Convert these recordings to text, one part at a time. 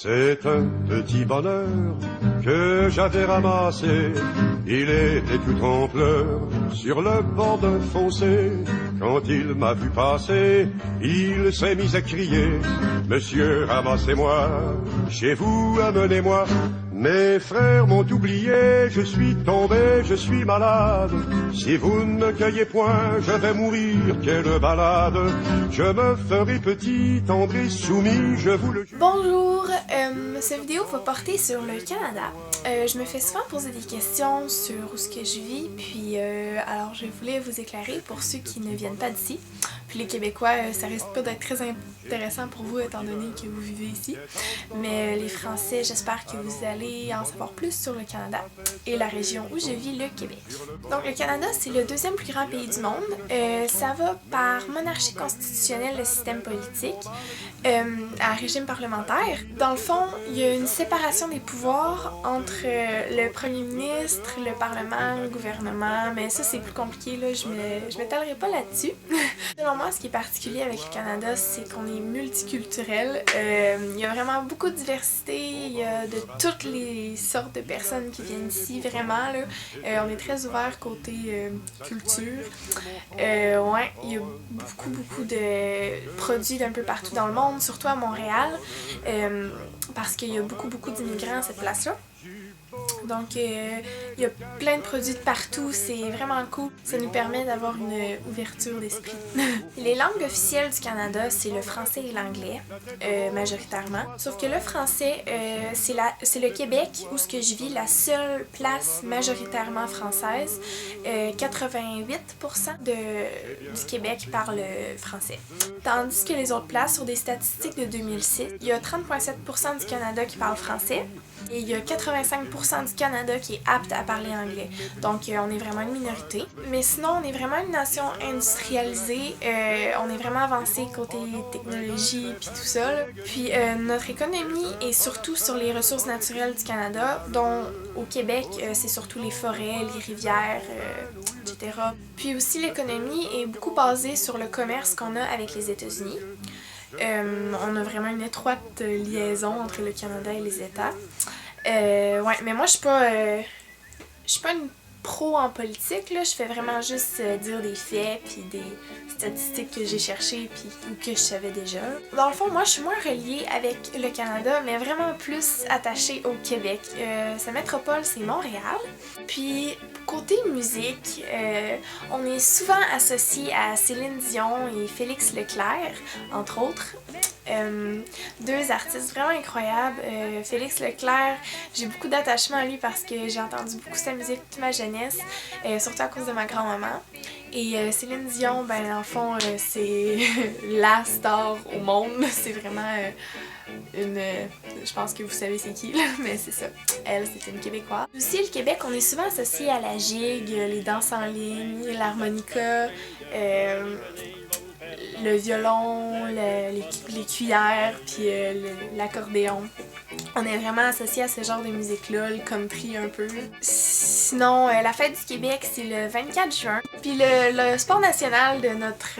C'est un petit bonheur que j'avais ramassé. Il était tout en pleurs sur le bord d'un fossé. Quand il m'a vu passer, il s'est mis à crier: Monsieur, ramassez-moi, chez vous, amenez-moi. Mes frères m'ont oublié, je suis tombé, je suis malade. Si vous ne me cueillez point, je vais mourir, quelle balade. Je me ferai petit, tendre et soumis, je vous le jure. Bonjour, cette vidéo va porter sur le Canada. Je me fais souvent poser des questions sur où ce que je vis, puis alors je voulais vous éclairer pour ceux qui ne viennent pas d'ici. Puis les Québécois, ça risque pas d'être très intéressant pour vous étant donné que vous vivez ici. Mais les Français, j'espère que vous allez en savoir plus sur le Canada et la région où je vis, le Québec. Donc le Canada, c'est le deuxième plus grand pays du monde. Ça va par monarchie constitutionnelle, le système politique, à régime parlementaire. Dans le fond, il y a une séparation des pouvoirs entre le premier ministre, le parlement, le gouvernement, mais ça c'est plus compliqué, là, je m'étalerai pas là-dessus. Selon moi, ce qui est particulier avec le Canada, c'est qu'on est multiculturel. Il y a vraiment beaucoup de diversité, il y a de toutes les sortes de personnes qui viennent ici, vraiment, là. On est très ouvert côté culture. Ouais, il y a beaucoup de produits d'un peu partout dans le monde, surtout à Montréal, parce qu'il y a beaucoup d'immigrants à cette place-là. Donc, il y a plein de produits de partout, c'est vraiment cool. Ça nous permet d'avoir une ouverture d'esprit. Les langues officielles du Canada, c'est le français et l'anglais, majoritairement. Sauf que le français, c'est le Québec, où ce que je vis, la seule place majoritairement française. 88% du Québec parle français. Tandis que les autres places, sur des statistiques de 2006, il y a 30,7% du Canada qui parle français. Et il y a 85% du Canada qui est apte à parler anglais. Donc on est vraiment une minorité. Mais sinon, on est vraiment une nation industrialisée. On est vraiment avancé côté technologie puis tout ça, là. Puis notre économie est surtout sur les ressources naturelles du Canada, dont au Québec, c'est surtout les forêts, les rivières, etc. Puis aussi, l'économie est beaucoup basée sur le commerce qu'on a avec les États-Unis. On a vraiment une étroite liaison entre le Canada et les États. Ouais, mais moi je suis pas une pro en politique, là. Je fais vraiment juste dire des faits puis des statistiques que j'ai cherchées puis ou que je savais déjà. Dans le fond, moi je suis moins reliée avec le Canada, mais vraiment plus attachée au Québec. Sa métropole, c'est Montréal. Puis côté musique, on est souvent associé à Céline Dion et Félix Leclerc, entre autres. Deux artistes vraiment incroyables. Félix Leclerc, j'ai beaucoup d'attachement à lui parce que j'ai entendu beaucoup sa musique toute ma jeunesse, surtout à cause de ma grand-maman. Et Céline Dion, ben en fond, c'est la star au monde. C'est vraiment je pense que vous savez c'est qui, là, mais c'est ça. Elle, c'est une Québécoise. Aussi, le Québec, on est souvent associé à la gigue, les danses en ligne, l'harmonica, le violon, les cuillères, puis l'accordéon. On est vraiment associé à ce genre de musique-là, le country un peu. Sinon, la fête du Québec, c'est le 24 juin. Puis le sport national de notre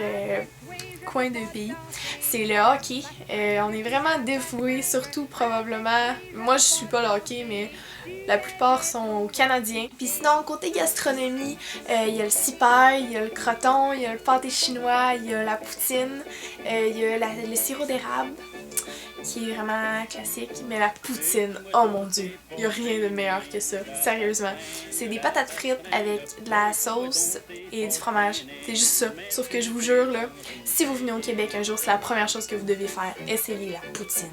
coin de pays, c'est le hockey. On est vraiment dévoués, surtout probablement... Moi, je suis pas le hockey, mais la plupart sont canadiens. Puis sinon, côté gastronomie, il y a le cipaille, il y a le croton, il y a le pâté chinois, il y a la poutine, il y a le sirop d'érable, qui est vraiment classique, mais la poutine, oh mon dieu, il n'y a rien de meilleur que ça, sérieusement. C'est des patates frites avec de la sauce et du fromage, c'est juste ça. Sauf que je vous jure, là, si vous venez au Québec un jour, c'est la première chose que vous devez faire, essayer la poutine.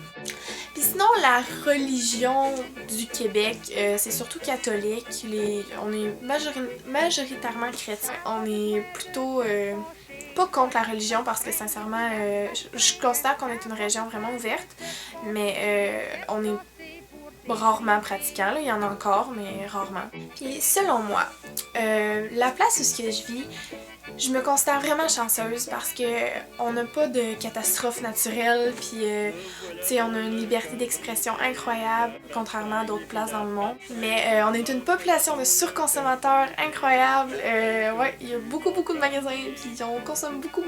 Puis sinon, la religion du Québec, c'est surtout catholique. On est majoritairement chrétien. On est plutôt... pas contre la religion parce que sincèrement, je considère qu'on est une région vraiment ouverte, mais on est rarement pratiquant, là. Il y en a encore, mais rarement. Puis selon moi, la place où je vis, je me considère vraiment chanceuse parce que on n'a pas de catastrophes naturelles, puis sais, on a une liberté d'expression incroyable, contrairement à d'autres places dans le monde. Mais on est une population de surconsommateurs incroyable. Ouais, il y a beaucoup de magasins, puis on consomme beaucoup.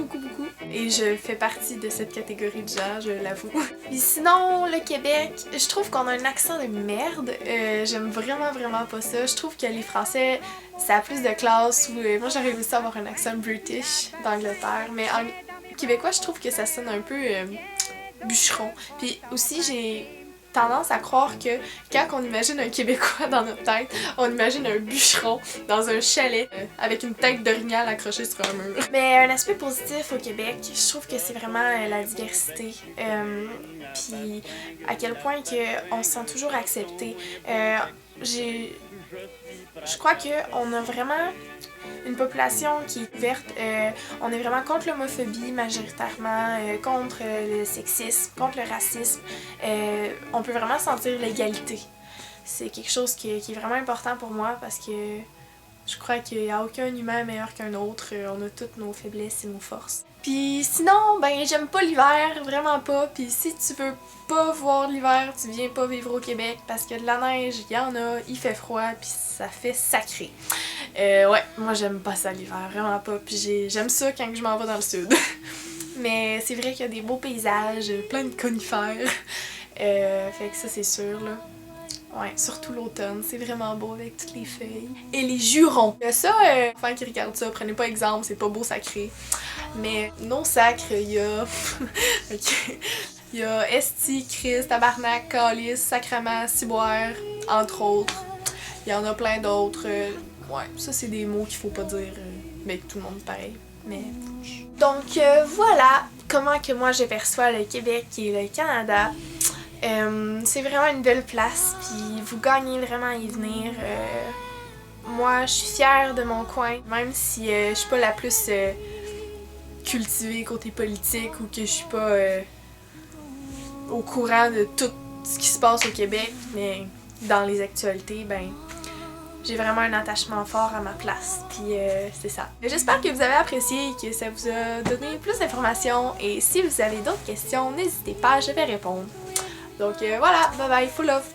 Et je fais partie de cette catégorie de gens, je l'avoue. Puis sinon, le Québec, je trouve qu'on a un accent de merde. J'aime vraiment pas ça. Je trouve que les Français, ça a plus de classe. Moi, j'aurais réussi à avoir un accent british d'Angleterre, mais en québécois, je trouve que ça sonne un peu bûcheron. Puis aussi, j'ai tendance à croire que quand on imagine un Québécois dans notre tête, on imagine un bûcheron dans un chalet avec une tête d'orignal accrochée sur un mur. Mais un aspect positif au Québec, je trouve que c'est vraiment la diversité. Puis à quel point on se sent toujours accepté. Je crois qu'on a vraiment une population qui est ouverte. On est vraiment contre l'homophobie majoritairement, contre le sexisme, contre le racisme. On peut vraiment sentir l'égalité. C'est quelque chose qui est vraiment important pour moi parce que je crois qu'il n'y a aucun humain meilleur qu'un autre. On a toutes nos faiblesses et nos forces. Puis sinon, ben j'aime pas l'hiver, vraiment pas. Puis si tu veux pas voir l'hiver, tu viens pas vivre au Québec parce que de la neige, il y en a, il fait froid, puis ça fait sacré. Ouais, moi j'aime pas ça l'hiver, vraiment pas. Puis j'aime ça quand je m'en vais dans le sud. Mais c'est vrai qu'il y a des beaux paysages, plein de conifères. Fait que ça c'est sûr là. Ouais, surtout l'automne, c'est vraiment beau avec toutes les feuilles. Et les jurons. Ça, enfants qui regardent ça, prenez pas exemple, c'est pas beau sacré. Mais non sacre, il y a... ok. Il y a esti, Christ, tabarnak, calice, sacrement, ciboire, entre autres. Il y en a plein d'autres. Ouais, ça c'est des mots qu'il faut pas dire, mais que tout le monde pareil. Mais... Donc voilà comment que moi je perçois le Québec et le Canada. C'est vraiment une belle place, puis vous gagnez vraiment à y venir. Moi, je suis fière de mon coin, même si je suis pas la plus cultivée côté politique ou que je suis pas au courant de tout ce qui se passe au Québec, mais dans les actualités, ben j'ai vraiment un attachement fort à ma place, puis c'est ça. J'espère que vous avez apprécié et que ça vous a donné plus d'informations, et si vous avez d'autres questions, n'hésitez pas, je vais répondre. Donc voilà, bye bye, full love.